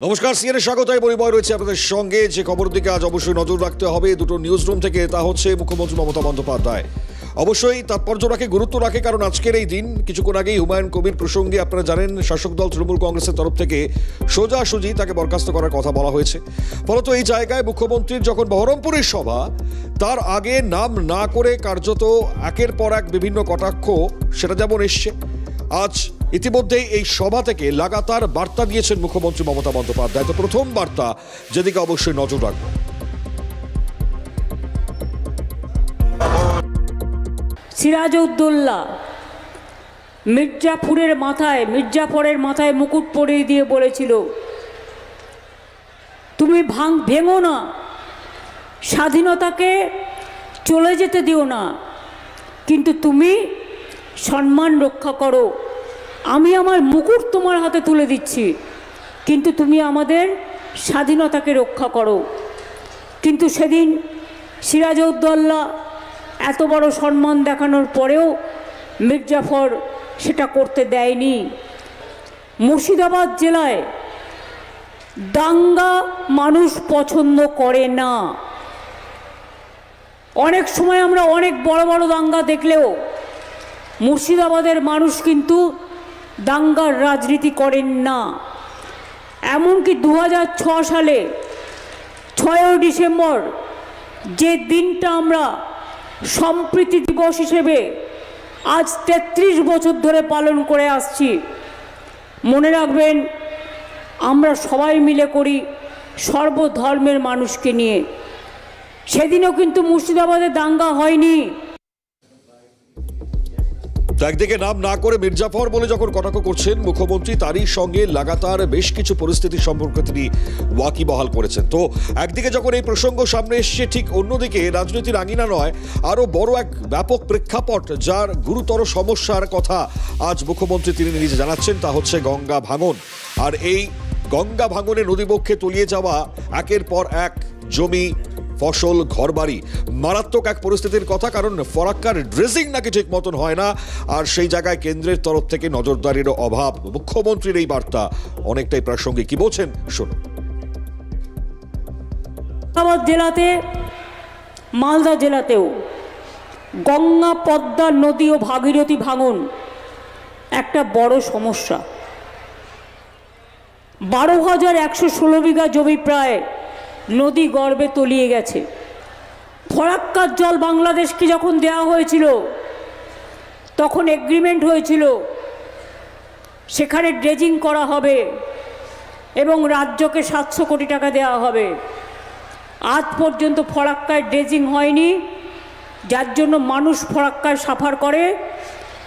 নমস্কার, সিএনএ স্বাগতাই পরিবার রয়েছে আপনাদের সঙ্গে। যে খবর দিকে আজ অবশ্যই নজর রাখতে হবে দুটো নিউজ রুম থেকে, তা হচ্ছে মুখ্যমন্ত্রী মমতা বন্দ্যোপাধ্যায় অবশ্যই তাৎপর্য রাখে, গুরুত্ব রাখে, কারণ আজকের এই দিন কিছুক্ষণ আগেই হুমায়ুন কবির প্রসঙ্গে আপনারা জানেন শাসক দল তৃণমূল কংগ্রেসের তরফ থেকে সোজাসুজি তাকে বরখাস্ত করার কথা বলা হয়েছে। ফলত এই জায়গায় মুখ্যমন্ত্রীর যখন বহরমপুরের সভা, তার আগে নাম না করে কার্যত একের পর এক বিভিন্ন কটাক্ষ সেটা যেমন এসছে, আজ ইতিমধ্যেই এই সভা থেকে লাগাতার বার্তা দিয়েছেন মুখ্যমন্ত্রী মমতা বন্দ্যোপাধ্যায়। তো প্রথম বার্তা যেদিকে অবশ্যই নজর রাখব, সিরাজউদ্দৌলা মির্জাফরের মাথায় মুকুট পরিয়ে দিয়ে বলেছিল, তুমি ভেঙো না, স্বাধীনতাকে চলে যেতে দিও না, কিন্তু তুমি সম্মান রক্ষা করো। আমি আমার মুকুট তোমার হাতে তুলে দিচ্ছি, কিন্তু তুমি আমাদের স্বাধীনতাকে রক্ষা করো। কিন্তু সেদিন সিরাজউদ্দৌলা এত বড় সম্মান দেখানোর পরেও মির্জাফর সেটা করতে দেয়নি। মুর্শিদাবাদ জেলায় দাঙ্গা মানুষ পছন্দ করে না। অনেক সময় আমরা অনেক বড় বড় দাঙ্গা দেখলেও মুর্শিদাবাদের মানুষ কিন্তু দাঙ্গার রাজনীতি করেন না। এমনকি 2006 সালে 6 ডিসেম্বর যে দিনটা আমরা সম্প্রীতি দিবস হিসেবে আজ 33 বছর ধরে পালন করে আসছি, মনে রাখবেন আমরা সবাই মিলে করি সর্বধর্মের মানুষকে নিয়ে। সেদিনও কিন্তু মুর্শিদাবাদে দাঙ্গা হয়নি। একদিকে নাম না করে মির্জাফর বলে যখন কটাক্ষ করছেন মুখ্যমন্ত্রী, তারই সঙ্গে লাগাতার বেশ কিছু পরিস্থিতি সম্পর্কে তিনি ওয়াকিবহাল করেছেন। তো একদিকে যখন এই প্রসঙ্গ সামনে এসছে, ঠিক অন্যদিকে রাজনীতির আঙিনা নয়, আরও বড় এক ব্যাপক প্রেক্ষাপট যার গুরুতর সমস্যার কথা আজ মুখ্যমন্ত্রী তিনি নিজে জানাচ্ছেন, তা হচ্ছে গঙ্গা ভাঙন। আর এই গঙ্গা ভাঙনে নদীবক্ষে তলিয়ে যাওয়া একের পর এক জমি, ফসল, ঘরবাড়ি, মারাত্মক এক পরিস্থিতির কথা। কারণ ফরাক্কার ড্রেজিং নাকি ঠিক মতন হয় না, আর সেই জায়গায় কেন্দ্রের তরফ থেকে নজরদারিরও অভাব। মুখ্যমন্ত্রীর এই বার্তা অনেকটাই প্রাসঙ্গিক, কি বলছেন শুনুন। জেলাতে, মালদা জেলাতেও গঙ্গা, পদ্মা নদী ও ভাগীরথী ভাঙন একটা বড় সমস্যা। 12,116 বিঘা জমি প্রায় নদী গর্ভে তলিয়ে গেছে। ফরাক্কার জল বাংলাদেশকে যখন দেওয়া হয়েছিল তখন এগ্রিমেন্ট হয়েছিল সেখানে ড্রেজিং করা হবে এবং রাজ্যকে 700 কোটি টাকা দেওয়া হবে। আজ পর্যন্ত ফরাক্কায় ড্রেজিং হয়নি, যার জন্য মানুষ ফরাক্কায় সাফার করে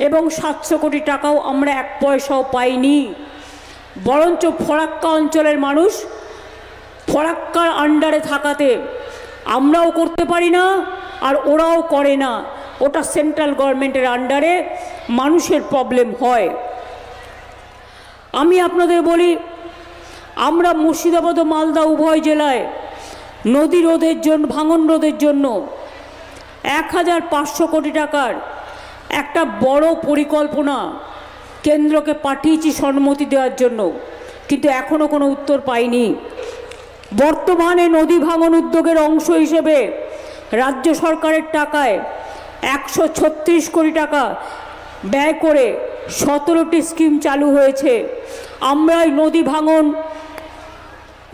এবং 700 কোটি টাকাও আমরা এক পয়সাও পাইনি। বরঞ্চ ফরাক্কা অঞ্চলের মানুষ ফরাক্কার আন্ডারে থাকাতে আমরাও করতে পারি না আর ওরাও করে না, ওটা সেন্ট্রাল গভর্নমেন্টের আন্ডারে, মানুষের প্রবলেম হয়। আমি আপনাদের বলি, আমরা মুর্শিদাবাদ ও মালদা উভয় জেলায় নদী রোধের জন্য, ভাঙন রোধের জন্য 1,500 কোটি টাকার একটা বড় পরিকল্পনা কেন্দ্রকে পাঠিয়েছি সম্মতি দেওয়ার জন্য, কিন্তু এখনও কোনো উত্তর পাইনি। বর্তমানে নদী ভাঙন উদ্যোগের অংশ হিসেবে রাজ্য সরকারের টাকায় 136 কোটি টাকা ব্যয় করে 17টি স্কিম চালু হয়েছে। আমরা এই নদী ভাঙন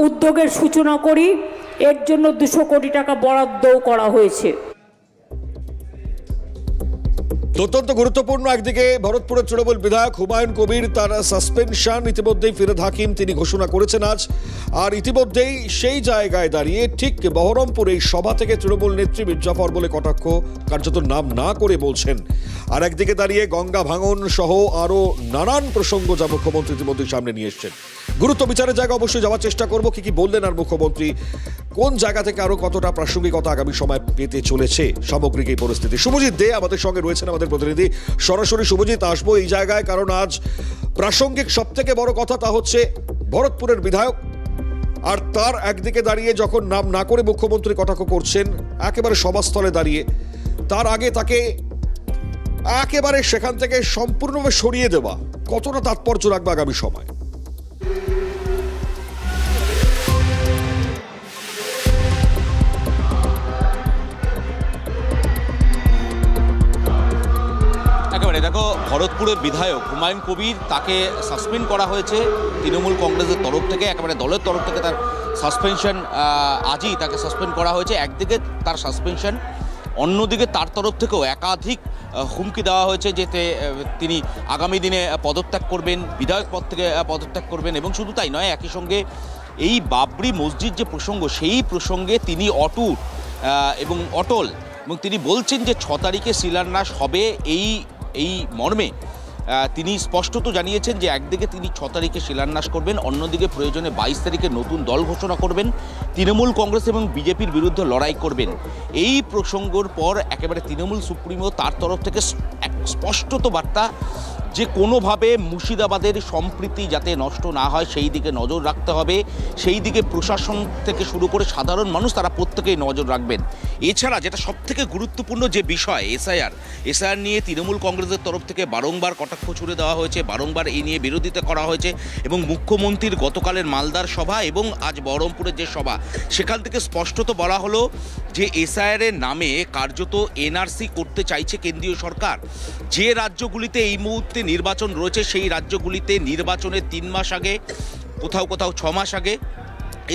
উদ্যোগের সূচনা করি, এর জন্য 200 কোটি টাকা বরাদ্দও করা হয়েছে। অত্যন্ত গুরুত্বপূর্ণ, একদিকে ভরতপুরের তৃণমূল বিধায়ক হুমায়ুন কবির, তার সাসপেনশন ইতিমধ্যেই ফিরহাদ হাকিম তিনি ঘোষণা করেছেন আজ। আর ইতিমধ্যেই সেই জায়গায় দাঁড়িয়ে ঠিক বহরমপুরে এই সভা থেকে তৃণমূল নেত্রী মির্জাফর বলে কটাক্ষ কার্যত নাম না করে বলছেন। আর একদিকে দাঁড়িয়ে গঙ্গা ভাঙন সহ আরও নানান প্রসঙ্গ যা মুখ্যমন্ত্রী ইতিমধ্যেই সামনে নিয়ে এসছেন। গুরুত্ব বিচারের জায়গা অবশ্যই যাওয়ার চেষ্টা করবো, কি বললেন আর মুখ্যমন্ত্রী কোন জায়গা থেকে আরো কতটা প্রাসঙ্গিকতা আগামী সময় পেতে চলেছে সামগ্রিক এই পরিস্থিতি। শুভজিৎ দে আমাদের সঙ্গে রয়েছেন, আমাদের প্রতিনিধি। সরাসরি শুভজিৎ, আসবো এই জায়গায়, কারণ আজ প্রাসঙ্গিক সব থেকে বড় কথা তা হচ্ছে ভরতপুরের বিধায়ক, আর তার একদিকে দাঁড়িয়ে যখন নাম না করে মুখ্যমন্ত্রী কটাক্ষ করছেন একেবারে সভাস্থলে দাঁড়িয়ে, তার আগে তাকে একেবারে সেখান থেকে সম্পূর্ণভাবে সরিয়ে দেওয়া কতটা তাৎপর্য রাখবে আগামী সময়? ভরতপুরের বিধায়ক হুমায়ুন কবির তাকে সাসপেন্ড করা হয়েছে তৃণমূল কংগ্রেসের তরফ থেকে, একেবারে দলের তরফ থেকে তার সাসপেনশন আজই তাকে সাসপেন্ড করা হয়েছে। একদিকে তার সাসপেনশন, অন্যদিকে তার তরফ থেকেও একাধিক হুমকি দেওয়া হয়েছে যে তিনি আগামী দিনে পদত্যাগ করবেন, বিধায়ক পদ থেকে পদত্যাগ করবেন। এবং শুধু তাই নয়, একই সঙ্গে এই বাবরি মসজিদ যে প্রসঙ্গ, সেই প্রসঙ্গে তিনি অটুট এবং অটল, এবং তিনি বলছেন যে 6 তারিখে শিলান্যাস হবে এই মর্মে। তিনি স্পষ্টত জানিয়েছেন যে একদিকে তিনি 6 তারিখে শিলান্যাস করবেন, অন্যদিকে প্রয়োজনে 22 তারিখে নতুন দল ঘোষণা করবেন, তৃণমূল কংগ্রেস এবং বিজেপির বিরুদ্ধে লড়াই করবেন। এই প্রসঙ্গর পর একেবারে তৃণমূল সুপ্রিমো তার তরফ থেকে এক স্পষ্টত বার্তা যে কোনোভাবে মুর্শিদাবাদের সম্প্রীতি যাতে নষ্ট না হয় সেই দিকে নজর রাখতে হবে, সেই দিকে প্রশাসন থেকে শুরু করে সাধারণ মানুষ তারা প্রত্যেকেই নজর রাখবেন। এছাড়া যেটা সবথেকে গুরুত্বপূর্ণ যে বিষয় এসআইআর নিয়ে তৃণমূল কংগ্রেসের তরফ থেকে বারংবার কটাক্ষ ছুড়ে দেওয়া হয়েছে, বারংবার এই নিয়ে বিরোধিতা করা হয়েছে, এবং মুখ্যমন্ত্রীর গতকালের মালদার সভা এবং আজ বহরমপুরের যে সভা, সেখান থেকে স্পষ্টত বলা হলো যে এসআইআরের নামে কার্যত এনআরসি করতে চাইছে কেন্দ্রীয় সরকার। যে রাজ্যগুলিতে এই মুহূর্তে নির্বাচন রয়েছে সেই রাজ্যগুলিতে নির্বাচনের 3 মাস আগে, কোথাও 6 মাস আগে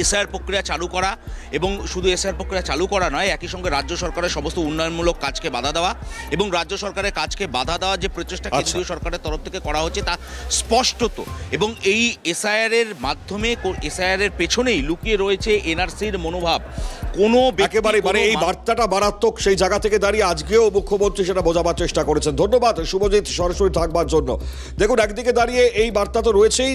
এসআইআর প্রক্রিয়া চালু করা, এবং শুধু এসআইআর প্রক্রিয়া চালু করা নয়, একই সঙ্গে রাজ্য সরকারের সমস্ত উন্নয়নমূলক কাজকে বাধা দেওয়া, এবং রাজ্য সরকারের কাজকে বাধা দেওয়ার যে প্রচেষ্টা কেন্দ্রীয় সরকারের তরফ থেকে করা হচ্ছে তা স্পষ্টত। এবং এই এসআইআরের মাধ্যমে, এসআইআরের পেছনেই লুকিয়ে রয়েছে এনআরসির মনোভাব। কোনো একেবারে মানে এই বার্তাটা মারাত্মক, সেই জায়গা থেকে দাঁড়িয়ে আজকেও মুখ্যমন্ত্রী সেটা বোঝাবার চেষ্টা করেছেন। ধন্যবাদ শুভজিৎ সরাসরি থাকবার জন্য। দেখুন, একদিকে দাঁড়িয়ে এই বার্তা তো রয়েছেই।